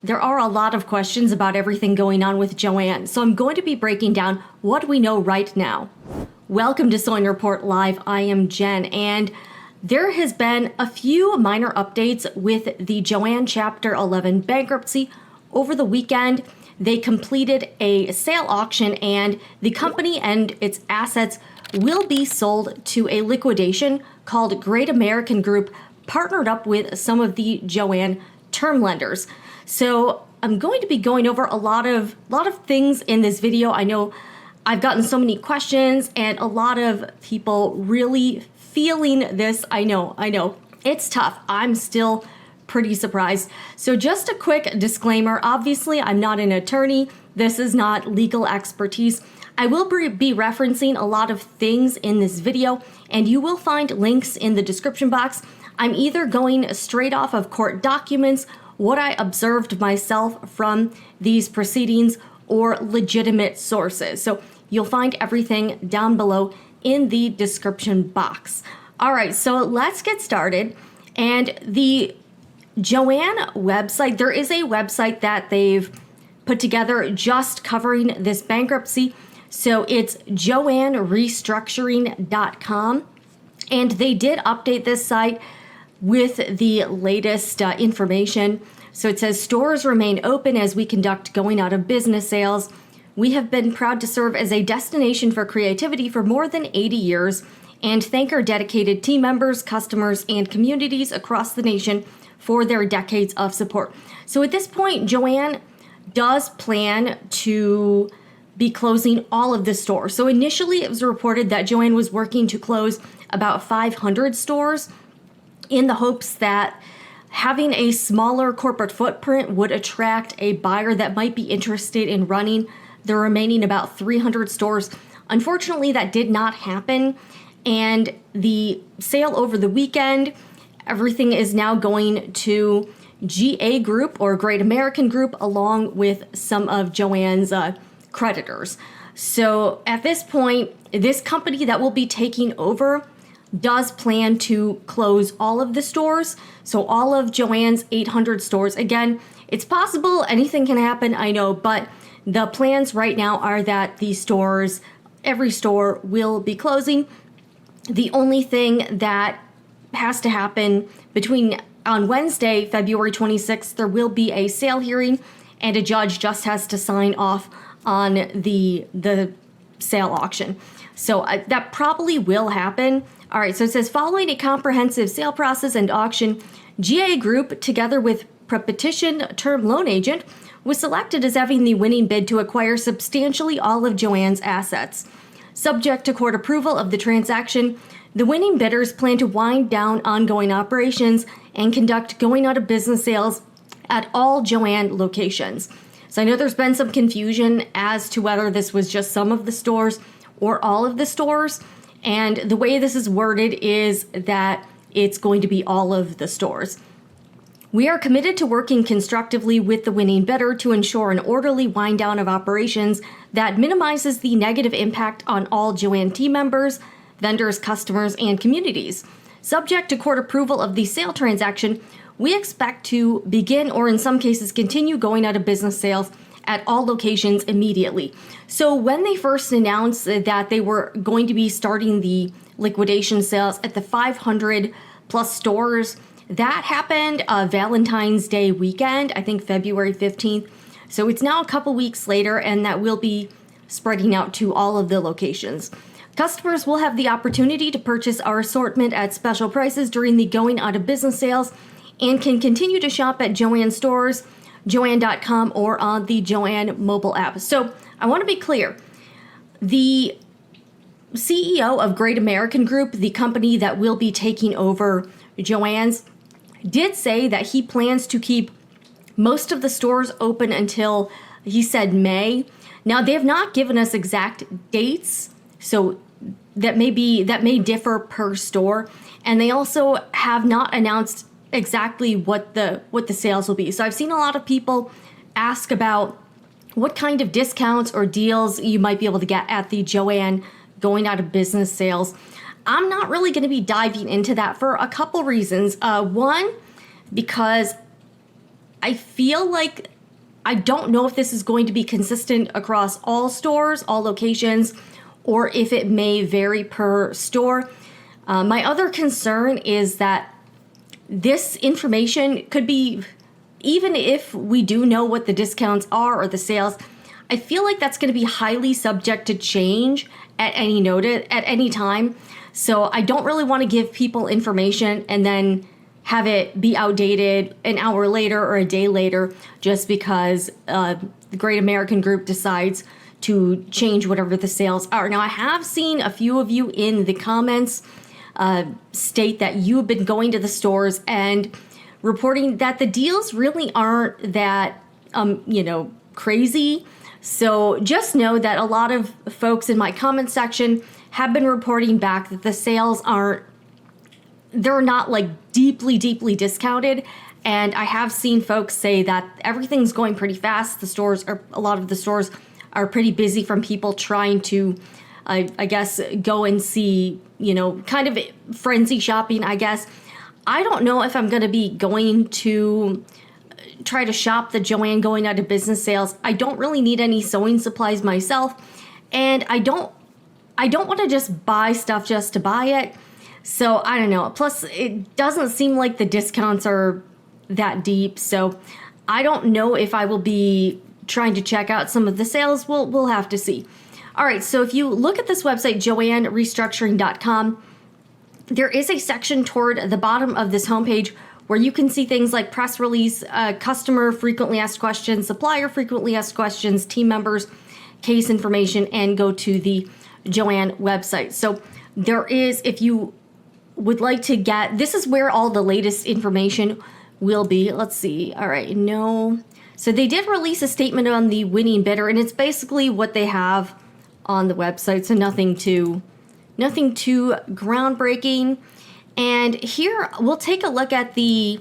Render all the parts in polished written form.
There are a lot of questions about everything going on with JOANN, so I'm going to be breaking down what we know right now. Welcome to JOANN Report Live. I am Jen, and there has been a few minor updates with the JOANN Chapter 11 bankruptcy. Over the weekend, they completed a sale auction, and the company and its assets will be sold to a liquidation called Great American Group, partnered up with some of the JOANN term lenders. So I'm going to be going over a lot of things in this video. I know I've gotten so many questions and a lot of people really feeling this. I know. It's tough. I'm still pretty surprised. So just a quick disclaimer. Obviously, I'm not an attorney. This is not legal expertise. I will be referencing a lot of things in this video, and you will find links in the description box. I'm either going straight off of court documents, what I observed myself from these proceedings, or legitimate sources. So you'll find everything down below in the description box. All right, so let's get started. And the JOANN website, there is a website that they've put together just covering this bankruptcy. So it's JOANNRestructuring.com. And they did update this site with the latest information. So it says, stores remain open as we conduct going out of business sales. We have been proud to serve as a destination for creativity for more than 80 years and thank our dedicated team members, customers, and communities across the nation for their decades of support. So at this point, JOANN does plan to be closing all of the stores. So initially it was reported that JOANN was working to close about 500 stores, in the hopes that having a smaller corporate footprint would attract a buyer that might be interested in running the remaining about 300 stores. Unfortunately, that did not happen, and the sale over the weekend, everything is now going to GA Group, or Great American Group, along with some of JOANN's creditors. So at this point, this company that will be taking over does plan to close all of the stores. So all of JOANN's 800 stores. Again, it's possible, anything can happen, I know, but the plans right now are that the stores, every store will be closing. The only thing that has to happen on Wednesday, February 26th, there will be a sale hearing, and a judge just has to sign off on the sale auction. So that probably will happen. All right, so it says, following a comprehensive sale process and auction, GA Group, together with Prepetition Term Loan Agent, was selected as having the winning bid to acquire substantially all of JOANN's assets. Subject to court approval of the transaction, the winning bidders plan to wind down ongoing operations and conduct going out of business sales at all JOANN locations. So I know there's been some confusion as to whether this was just some of the stores or all of the stores. And the way this is worded is that it's going to be all of the stores. We are committed to working constructively with the winning bidder to ensure an orderly wind down of operations that minimizes the negative impact on all JOANN team members, vendors, customers, and communities. Subject to court approval of the sale transaction, we expect to begin, or in some cases continue, going out of business sales at all locations immediately. So when they first announced that they were going to be starting the liquidation sales at the 500 plus stores, that happened Valentine's Day weekend, I think February 15th. So it's now a couple weeks later, and that will be spreading out to all of the locations. Customers will have the opportunity to purchase our assortment at special prices during the going out of business sales and can continue to shop at JOANN stores, JOANN.com, or on the JOANN mobile app. So I want to be clear. The CEO of Great American Group, the company that will be taking over JOANN's, did say that he plans to keep most of the stores open until, he said, May. Now, they have not given us exact dates, so that may differ per store. And they also have not announced exactly what the sales will be. So I've seen a lot of people ask about what kind of discounts or deals you might be able to get at the JOANN going out of business sales. I'm not really going to be diving into that for a couple reasons. One, because I feel like I don't know if this is going to be consistent across all stores, all locations, or if it may vary per store. My other concern is that this information could be, even if we do know what the discounts are or the sales, I feel like that's going to be highly subject to change at any time. So I don't really want to give people information and then have it be outdated an hour later or a day later just because the Great American Group decides to change whatever the sales are. Now, I have seen a few of you in the comments state that you've been going to the stores and reporting that the deals really aren't that, crazy. So just know that a lot of folks in my comment section have been reporting back that the sales they're not like deeply, deeply discounted. And I have seen folks say that everything's going pretty fast. A lot of the stores are pretty busy from people trying to, I guess, go and see, kind of frenzy shopping, I guess. I don't know if I'm going to be going to try to shop the JOANN going out of business sales. I don't really need any sewing supplies myself. And I don't want to just buy stuff just to buy it. So I don't know. Plus, it doesn't seem like the discounts are that deep. So I don't know if I will be trying to check out some of the sales. We'll have to see. All right. So if you look at this website, JOANNRestructuring.com, there is a section toward the bottom of this homepage where you can see things like press release, customer frequently asked questions, supplier frequently asked questions, team members, case information, and go to the JOANN website. So there is, if you would like to get, this is where all the latest information will be. Let's see. All right. No. So they did release a statement on the winning bidder, and it's basically what they have on the website. So nothing too groundbreaking. And here we'll take a look at the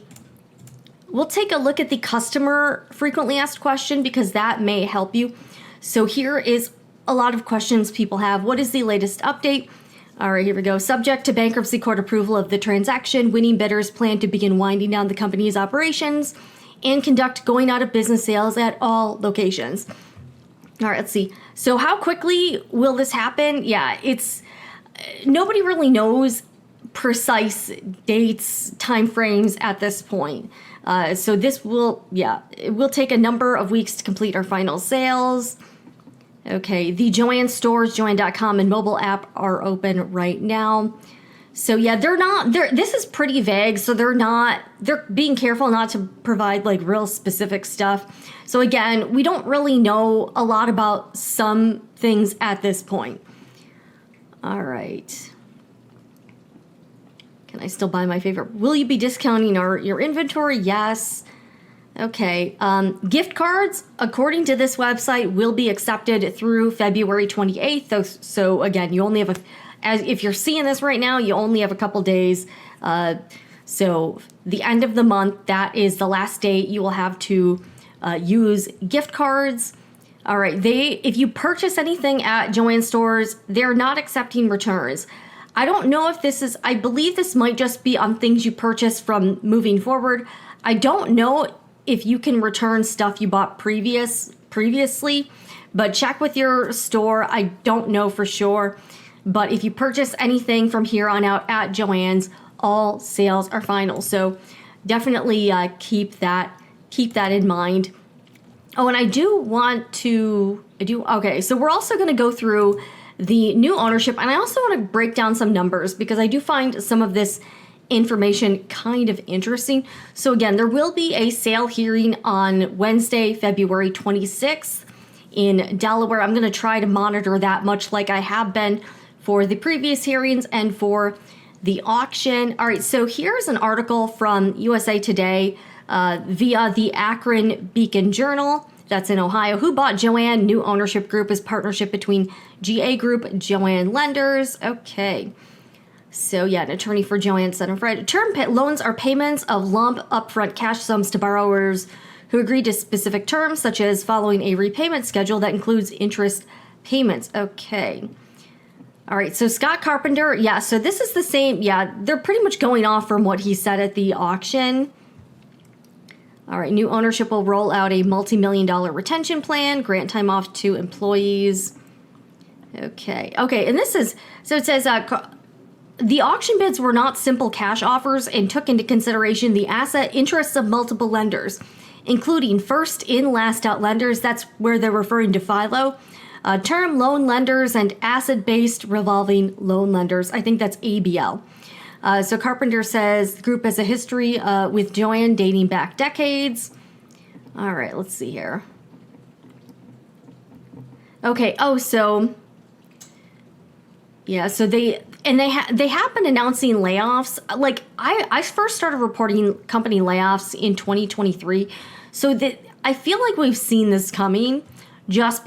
customer frequently asked question because that may help you. So here is a lot of questions people have. What is the latest update? All right, here we go. Subject to bankruptcy court approval of the transaction, winning bidders plan to begin winding down the company's operations and conduct going out of business sales at all locations. All right, let's see. So how quickly will this happen? Yeah, nobody really knows precise dates, timeframes at this point. So this it will take a number of weeks to complete our final sales. Okay, the JOANN stores, JOANN.com and mobile app are open right now. So yeah, this is pretty vague. So they're being careful not to provide like real specific stuff. So again, we don't really know a lot about some things at this point. All right. Can I still buy my favorite? Will you be discounting your inventory? Yes. Okay. Gift cards, according to this website, will be accepted through February 28th. So again, you only have if you're seeing this right now, you only have a couple days. So the end of the month, that is the last date you will have to use gift cards. All right. If you purchase anything at JOANN stores, they're not accepting returns. I don't know if I believe this might just be on things you purchase from moving forward. I don't know if you can return stuff you bought previously, but check with your store. I don't know for sure, but if you purchase anything from here on out at JOANN's, all sales are final. So definitely keep that in mind. Oh, and okay, so we're also going to go through the new ownership, and I also want to break down some numbers because I do find some of this information kind of interesting. So again, there will be a sale hearing on Wednesday, February 26th in Delaware. I'm going to try to monitor that much like I have been for the previous hearings and for the auction. All right, so here's an article from USA Today via the Akron Beacon Journal. That's in Ohio. Who bought JOANN? New ownership group is partnership between GA Group, JOANN lenders. Okay. So yeah, an attorney for JOANN said on Friday, term loans are payments of lump upfront cash sums to borrowers who agree to specific terms, such as following a repayment schedule that includes interest payments. Okay. All right. So Scott Carpenter. Yeah. So this is the same. Yeah. They're pretty much going off from what he said at the auction. All right, new ownership will roll out a multi-million-dollar retention plan, grant time off to employees. Okay, and this is, so it says, the auction bids were not simple cash offers and took into consideration the asset interests of multiple lenders, including first in, last out lenders. That's where they're referring to FILO, term loan lenders, and asset-based revolving loan lenders. I think that's ABL. So Carpenter says the group has a history with JOANN dating back decades. All right, let's see here. Okay. So yeah. So they have been announcing layoffs. Like I first started reporting company layoffs in 2023. So that I feel like we've seen this coming. Just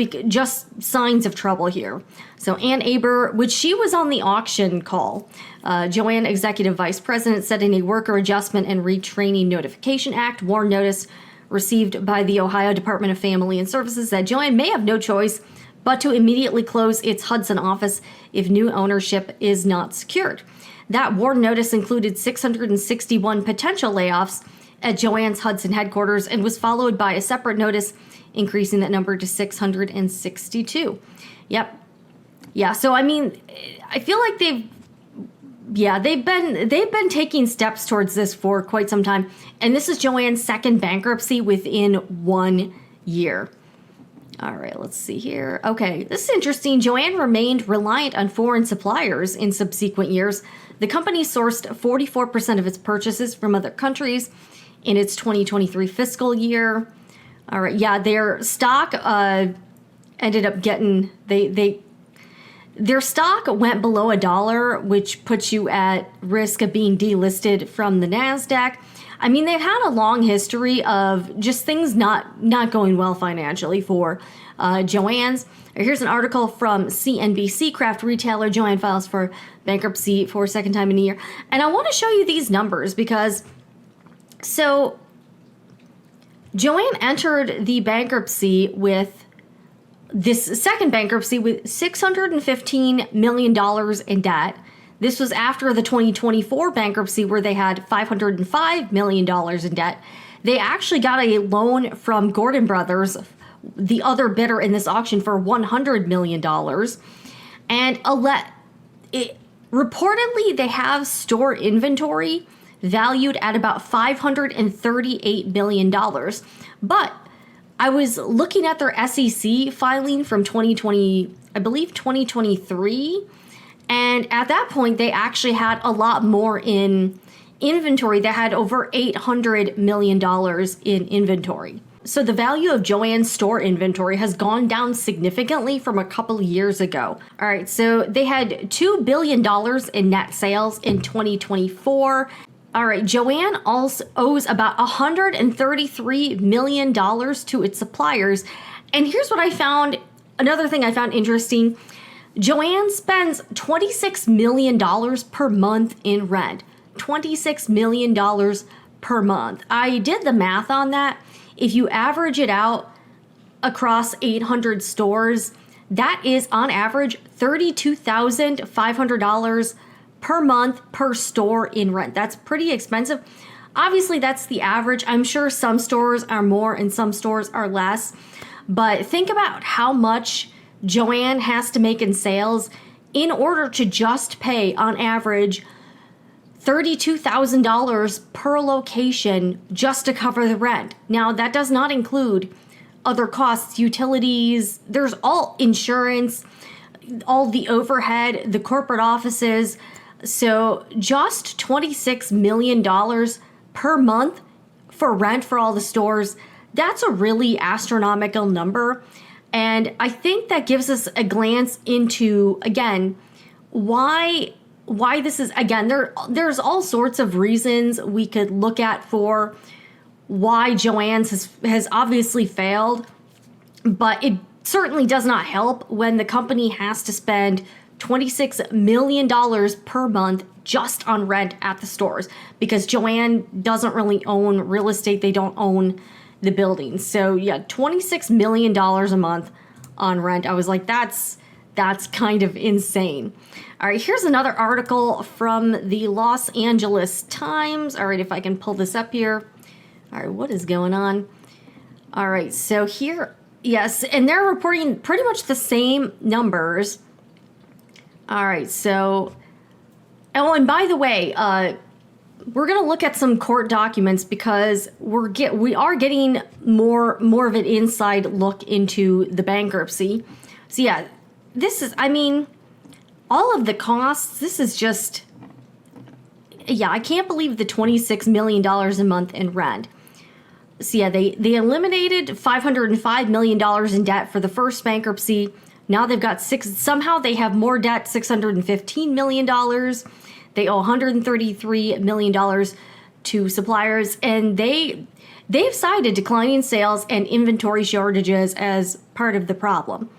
signs of trouble here. So Ann Aber, which she was on the auction call, JOANN Executive Vice President, said in a Worker Adjustment and Retraining Notification Act WARN notice received by the Ohio Department of Family and Services that JOANN may have no choice but to immediately close its Hudson office if new ownership is not secured. That WARN notice included 661 potential layoffs at JOANN's Hudson headquarters and was followed by a separate notice increasing that number to 662. Yep. Yeah, so I mean, I feel like they've been taking steps towards this for quite some time. And this is JOANN's second bankruptcy within 1 year. All right, let's see here. Okay, this is interesting. JOANN remained reliant on foreign suppliers in subsequent years. The company sourced 44% of its purchases from other countries in its 2023 fiscal year. All right, yeah, their stock ended up getting, their stock went below $1, which puts you at risk of being delisted from the NASDAQ. I mean, they've had a long history of just things not going well financially for JOANN's. Here's an article from CNBC. Craft retailer JOANN files for bankruptcy for a second time in a year. And I want to show you these numbers because, so JOANN entered the bankruptcy with this second bankruptcy with $615 million in debt. This was after the 2024 bankruptcy where they had $505 million in debt. They actually got a loan from Gordon Brothers, the other bidder in this auction, for $100 million. And reportedly, they have store inventory valued at about $538 million. But I was looking at their SEC filing from 2020, I believe 2023. And at that point, they actually had a lot more in inventory. They had over $800 million in inventory. So the value of JOANN's store inventory has gone down significantly from a couple of years ago. All right, so they had $2 billion in net sales in 2024. All right, JOANN also owes about $133 million to its suppliers. And here's what I found, another thing I found interesting. JOANN spends $26 million per month in rent. $26 million per month. I did the math on that. If you average it out across 800 stores, that is on average $32,500 per month per store in rent. That's pretty expensive. Obviously, that's the average. I'm sure some stores are more and some stores are less. But think about how much JOANN has to make in sales in order to just pay, on average, $32,000 per location just to cover the rent. Now, that does not include other costs, utilities, there's all insurance, all the overhead, the corporate offices. So just $26 million per month for rent for all the stores, that's a really astronomical number. And I think that gives us a glance into, again, why this is, again, there's all sorts of reasons we could look at for why JOANN's has obviously failed, but it certainly does not help when the company has to spend $26 million per month just on rent at the stores, because JOANN doesn't really own real estate. They don't own the buildings. So yeah, $26 million a month on rent. I was like, that's kind of insane. All right, here's another article from the Los Angeles Times. All right, if I can pull this up here. All right, what is going on? All right, so here, yes, and they're reporting pretty much the same numbers. All right, so, oh, and by the way, we're going to look at some court documents because we are getting more of an inside look into the bankruptcy. So yeah, this is, I mean, all of the costs, this is just, yeah, I can't believe the $26 million a month in rent. So yeah, they eliminated $505 million in debt for the first bankruptcy. Now they've got somehow they have more debt, $615 million. They owe $133 million to suppliers, and they've cited declining sales and inventory shortages as part of the problem.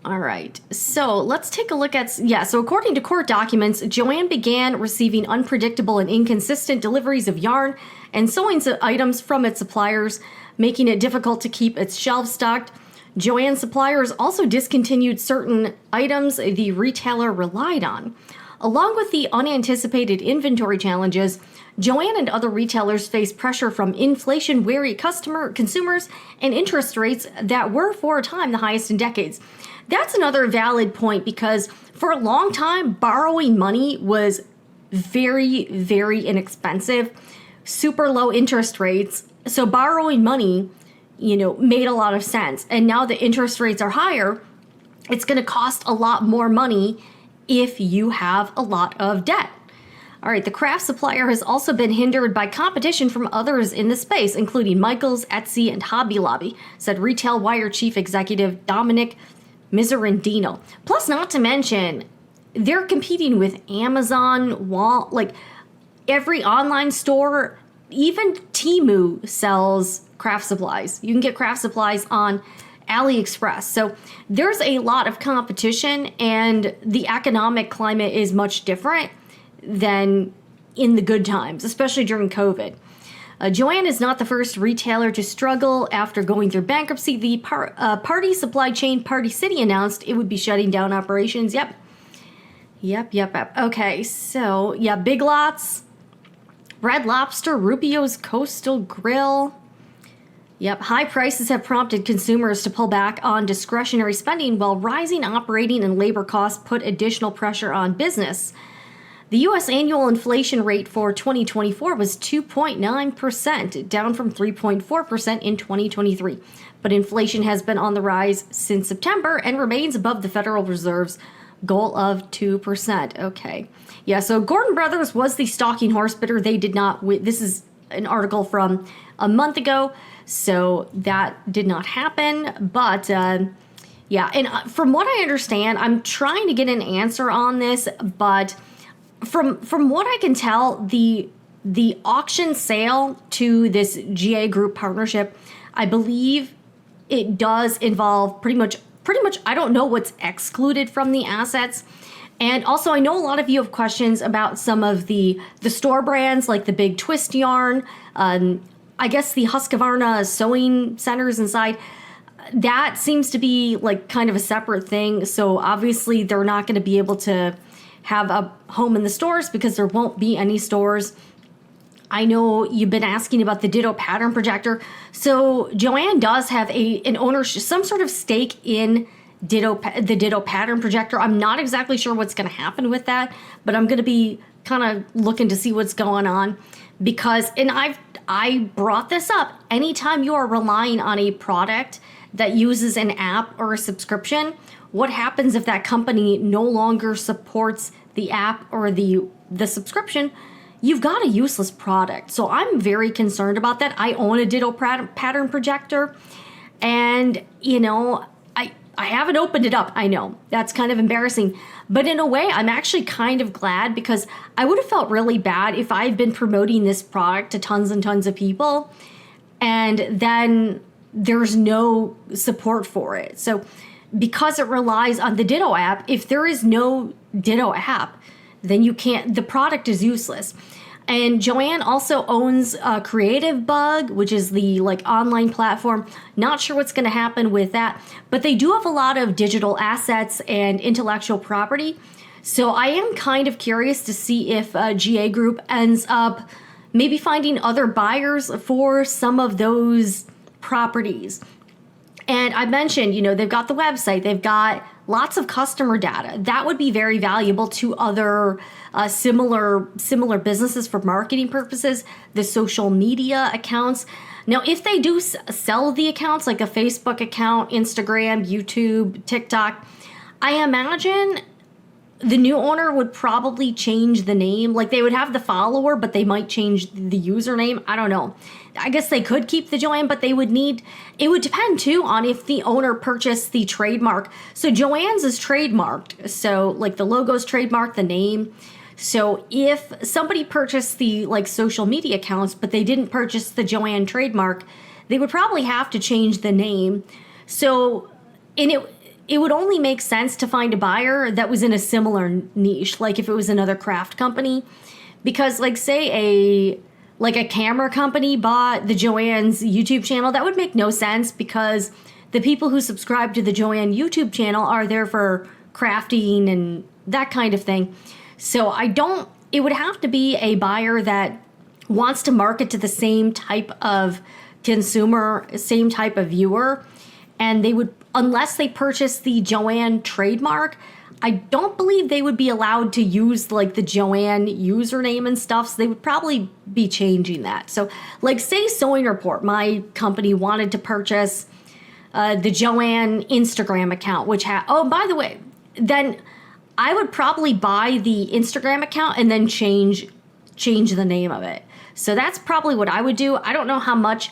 All right, so let's take a look at, so according to court documents, JOANN began receiving unpredictable and inconsistent deliveries of yarn and sewing items from its suppliers, making it difficult to keep its shelves stocked. JOANN suppliers also discontinued certain items the retailer relied on. Along with the unanticipated inventory challenges, JOANN and other retailers face pressure from inflation-wary consumers and interest rates that were, for a time, the highest in decades. That's another valid point because for a long time, borrowing money was very, very inexpensive, super low interest rates. So borrowing money, made a lot of sense. And now the interest rates are higher. It's going to cost a lot more money if you have a lot of debt. All right, the craft supplier has also been hindered by competition from others in the space, including Michaels, Etsy, and Hobby Lobby, said Retail Wire chief executive Dominic Miserandino. Plus, not to mention, they're competing with Amazon, every online store, even Temu sells craft supplies. You can get craft supplies on AliExpress. So there's a lot of competition, and the economic climate is much different than in the good times, especially during COVID. JOANN is not the first retailer to struggle after going through bankruptcy. The party supply chain Party City announced it would be shutting down operations. Yep. Okay, so yeah, Big Lots, Red Lobster, Rubio's Coastal Grill. Yep, high prices have prompted consumers to pull back on discretionary spending while rising operating and labor costs put additional pressure on business. The U.S. annual inflation rate for 2024 was 2.9%, down from 3.4% in 2023. But inflation has been on the rise since September and remains above the Federal Reserve's goal of 2%. Okay. Yeah, so Gordon Brothers was the stalking horse bidder. They did not, this is an article from a month ago, so that did not happen. But yeah, and from what I understand, I'm trying to get an answer on this, but from what I can tell, the auction sale to this GA Group partnership, I believe it does involve pretty much I don't know what's excluded from the assets. And also, I know a lot of you have questions about some of the store brands, like the Big Twist yarn, I guess the Husqvarna sewing centers inside. That seems to be like kind of a separate thing. So obviously they're not going to be able to have a home in the stores because there won't be any stores. I know you've been asking about the Ditto pattern projector. So JOANN does have an ownership, some sort of stake in the Ditto pattern projector. I'm not exactly sure what's going to happen with that, but I'm going to be kind of looking to see what's going on because, and I brought this up, anytime you are relying on a product that uses an app or a subscription, what happens if that company no longer supports the app or the subscription? You've got a useless product. So I'm very concerned about that. I own a Ditto pattern projector, and I haven't opened it up. I know that's kind of embarrassing, but in a way, I'm actually kind of glad because I would have felt really bad if I've been promoting this product to tons and tons of people, and then there's no support for it. So because it relies on the Ditto app, if there is no Ditto app, then the product is useless. And JOANN also owns Creative Bug, which is the online platform. Not sure what's going to happen with that, but they do have a lot of digital assets and intellectual property. So I am kind of curious to see if GA Group ends up, maybe finding other buyers for some of those properties. And I mentioned, they've got the website, they've got lots of customer data. That would be very valuable to other similar businesses for marketing purposes, the social media accounts. Now, if they do sell the accounts, like a Facebook account, Instagram, YouTube, TikTok, I imagine the new owner would probably change the name. Like, they would have the follower, but they might change the username. I don't know. I guess they could keep the JOANN, but it would depend too on if the owner purchased the trademark. So JOANN's is trademarked. So like the logo's trademarked, the name. So if somebody purchased the social media accounts, but they didn't purchase the JOANN trademark, they would probably have to change the name. So, and it would only make sense to find a buyer that was in a similar niche, like if it was another craft company, because say a camera company bought the JOANN's YouTube channel, that would make no sense because the people who subscribe to the JOANN YouTube channel are there for crafting and that kind of thing. So it would have to be a buyer that wants to market to the same type of consumer, same type of viewer, and they would, unless they purchase the JOANN trademark, I don't believe they would be allowed to use the JOANN username and stuff, so they would probably be changing that. So say Sewing Report, my company wanted to purchase the JOANN Instagram account, which by the way, then I would probably buy the Instagram account and then change the name of it. So that's probably what I would do. I don't know how much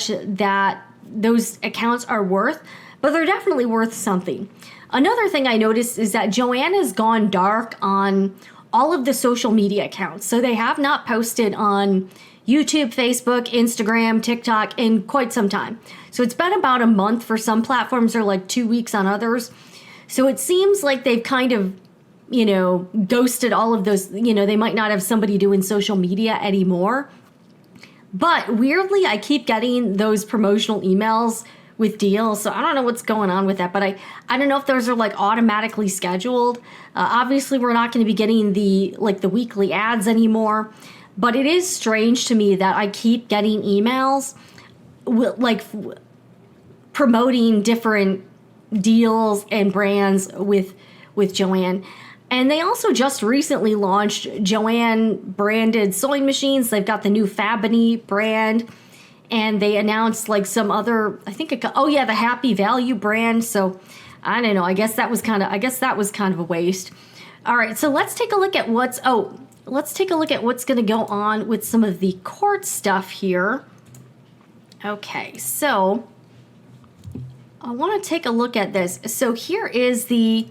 that those accounts are worth, but they're definitely worth something. Another thing I noticed is that JOANN has gone dark on all of the social media accounts. So they have not posted on YouTube, Facebook, Instagram, TikTok in quite some time. So it's been about a month for some platforms or 2 weeks on others. So it seems like they've kind of, ghosted all of those, they might not have somebody doing social media anymore. But weirdly, I keep getting those promotional emails with deals. So I don't know what's going on with that, but I don't know if those are automatically scheduled. Obviously, we're not going to be getting the weekly ads anymore, but it is strange to me that I keep getting emails promoting different deals and brands with JOANN. And they also just recently launched JOANN branded sewing machines. They've got the new Fabini brand, and they announced some other, the Happy Value brand. So I don't know. I guess that was kind of a waste. All right, so let's take a look at what's going to go on with some of the court stuff here. Okay, so I want to take a look at this. So here is the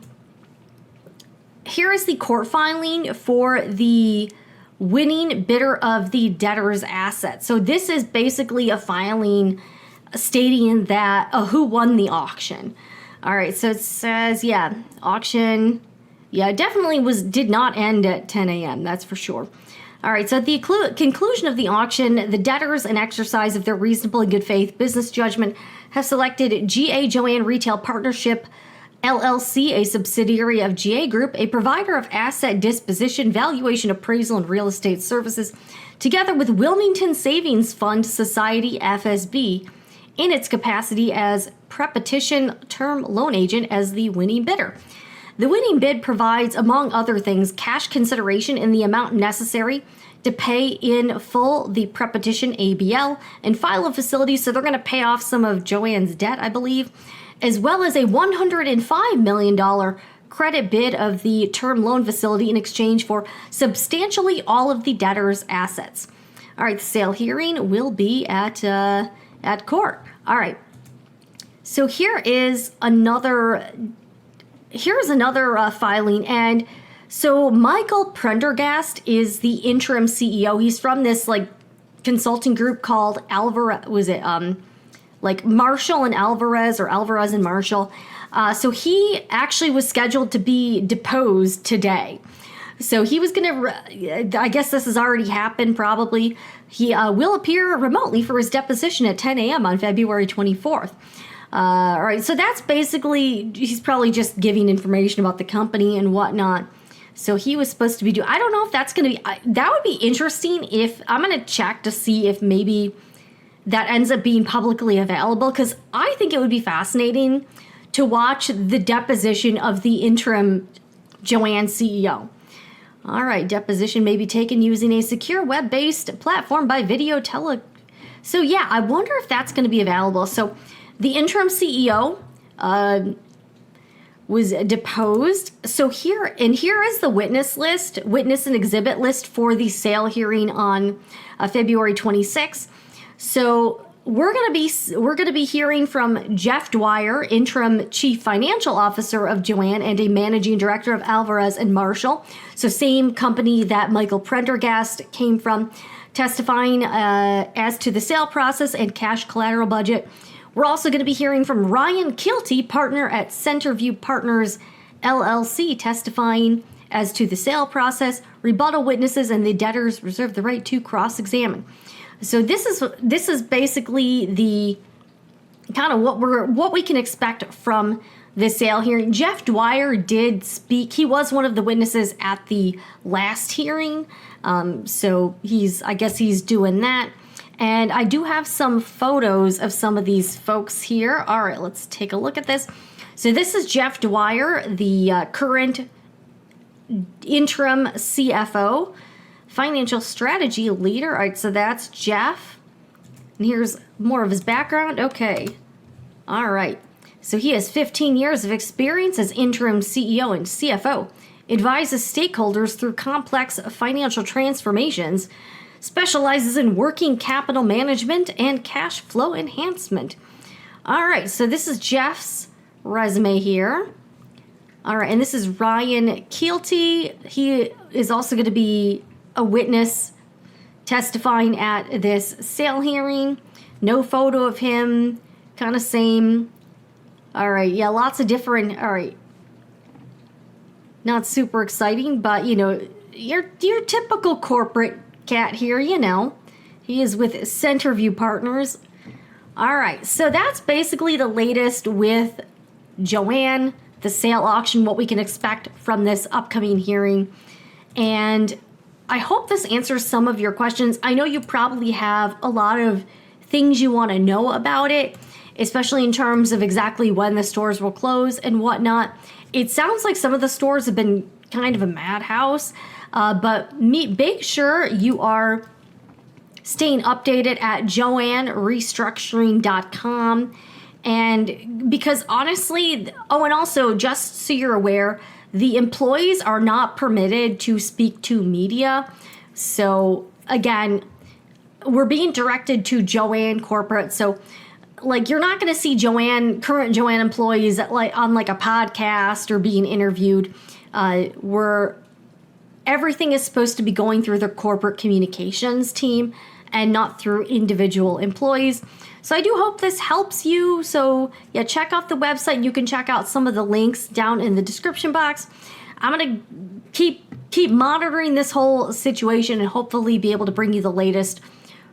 court filing for the winning bidder of the debtor's asset. So this is basically a filing stating that who won the auction. All right, so it says, auction, definitely did not end at 10 a.m., that's for sure. All right, so at the conclusion of the auction, the debtors, in exercise of their reasonable and good faith business judgment, have selected GA JOANN Retail Partnership LLC, a subsidiary of GA Group, a provider of asset disposition, valuation, appraisal, and real estate services, together with Wilmington Savings Fund Society FSB, in its capacity as prepetition term loan agent as the winning bidder. The winning bid provides, among other things, cash consideration in the amount necessary to pay in full the prepetition ABL and file a facility, so they're going to pay off some of JOANN's debt, I believe, as well as a $105 million credit bid of the term loan facility in exchange for substantially all of the debtor's assets. All right, the sale hearing will be at court. All right, so here's another filing, and so Michael Prendergast is the interim CEO. He's from this consulting group called Alvarez. Was it Marshal and Alvarez, or Alvarez and Marshal? So he actually was scheduled to be deposed today. So he was I guess this has already happened probably. He will appear remotely for his deposition at 10 a.m. on February 24th. All right, so that's basically, he's probably just giving information about the company and whatnot. So he was supposed to be I don't know if that's going to be, that would be interesting if, I'm going to check to see if maybe that ends up being publicly available, because I think it would be fascinating to watch the deposition of the interim JOANN CEO. All right, deposition may be taken using a secure web-based platform by video So yeah, I wonder if that's going to be available. So the interim CEO was deposed. So here is the witness and exhibit list for the sale hearing on February 26th. So we're gonna be hearing from Jeff Dwyer, interim chief financial officer of JOANN and a managing director of Alvarez and Marshal. So same company that Michael Prendergast came from, testifying as to the sale process and cash collateral budget. We're also going to be hearing from Ryan Kielty, partner at Centerview Partners LLC, testifying as to the sale process, rebuttal witnesses, and the debtors reserve the right to cross-examine. So this is basically the kind of what we can expect from the sale hearing. Jeff Dwyer did speak. He was one of the witnesses at the last hearing. So I guess he's doing that. And I do have some photos of some of these folks here. All right, let's take a look at this. So this is Jeff Dwyer, the current interim CFO, financial strategy leader. All right, so that's Jeff. And here's more of his background. Okay. All right. So he has 15 years of experience as interim CEO and CFO, advises stakeholders through complex financial transformations, specializes in working capital management and cash flow enhancement. All right, so this is Jeff's resume here. All right, and this is Ryan Kielty. He is also going to be a witness testifying at this sale hearing. No photo of him, kind of same. All right, yeah, lots of different, all right. Not super exciting, but, you know, your typical corporate cat here, you know. He is with Centerview Partners. All right, so that's basically the latest with JOANN, the sale auction, what we can expect from this upcoming hearing. And I hope this answers some of your questions. I know you probably have a lot of things you want to know about it, especially in terms of exactly when the stores will close and whatnot. It sounds like some of the stores have been kind of a madhouse. But make sure you are staying updated at JOANNRestructuring.com. And because honestly, oh, and also just so you're aware, the employees are not permitted to speak to media. So again, we're being directed to JOANN Corporate. So like, you're not going to see current JOANN employees on a podcast or being interviewed. Everything is supposed to be going through the corporate communications team and not through individual employees. So I do hope this helps you. So yeah, check out the website. You can check out some of the links down in the description box. I'm going to keep monitoring this whole situation and hopefully be able to bring you the latest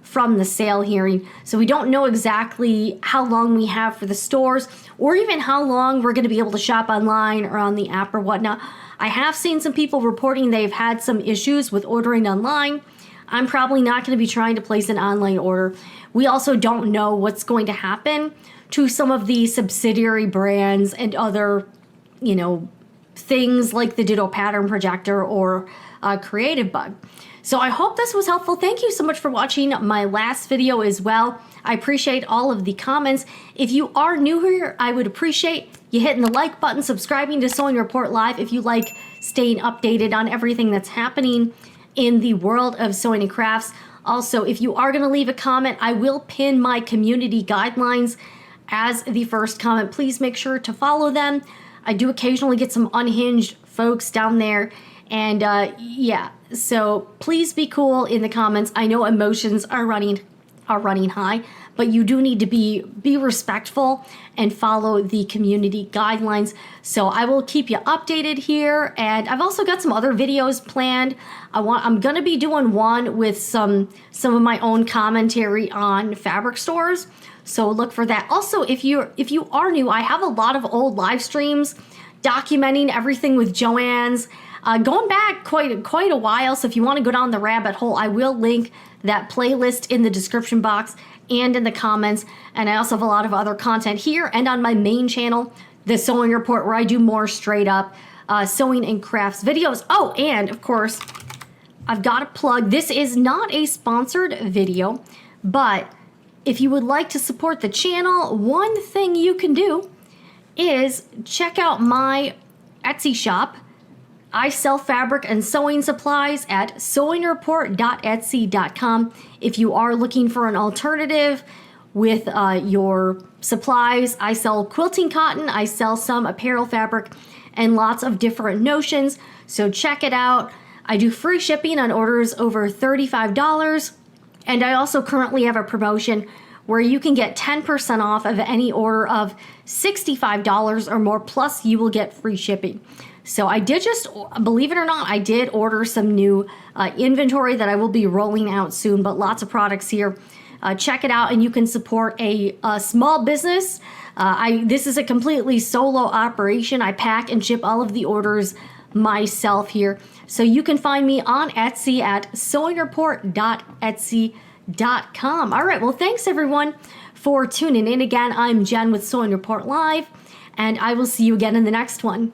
from the sale hearing. So we don't know exactly how long we have for the stores or even how long we're going to be able to shop online or on the app or whatnot. I have seen some people reporting they've had some issues with ordering online. I'm probably not going to be trying to place an online order. We also don't know what's going to happen to some of the subsidiary brands and other, things like the Ditto Pattern Projector or Creative Bug. So I hope this was helpful. Thank you so much for watching my last video as well. I appreciate all of the comments. If you are new here, I would appreciate you hitting the like button, subscribing to Sewing Report Live if you like staying updated on everything that's happening in the world of sewing and crafts. Also, if you are going to leave a comment, I will pin my community guidelines as the first comment. Please make sure to follow them. I do occasionally get some unhinged folks down there. And yeah, so please be cool in the comments. I know emotions are running high, but you do need to be respectful and follow the community guidelines. So I will keep you updated here, and I've also got some other videos planned. I'm gonna be doing one with some of my own commentary on fabric stores. So look for that. Also, if you are new, I have a lot of old live streams documenting everything with JOANN's. going back quite a while. So if you want to go down the rabbit hole, I will link that playlist in the description box and in the comments. And I also have a lot of other content here and on my main channel, the Sewing Report, where I do more straight up sewing and crafts videos. Oh, and of course, I've got to plug, this is not a sponsored video, but if you would like to support the channel, one thing you can do is check out my Etsy shop. I sell fabric and sewing supplies at sewingreport.etsy.com. If you are looking for an alternative with your supplies, I sell quilting cotton, I sell some apparel fabric, and lots of different notions. So check it out. I do free shipping on orders over $35. And I also currently have a promotion where you can get 10% off of any order of $65 or more, plus you will get free shipping. So I did just, believe it or not, I did order some new inventory that I will be rolling out soon, but lots of products here. Check it out and you can support a small business. This is a completely solo operation. I pack and ship all of the orders myself here. So you can find me on Etsy at sewingreport.etsy.com. All right, well, thanks everyone for tuning in. Again, I'm Jen with Sewing Report Live, and I will see you again in the next one.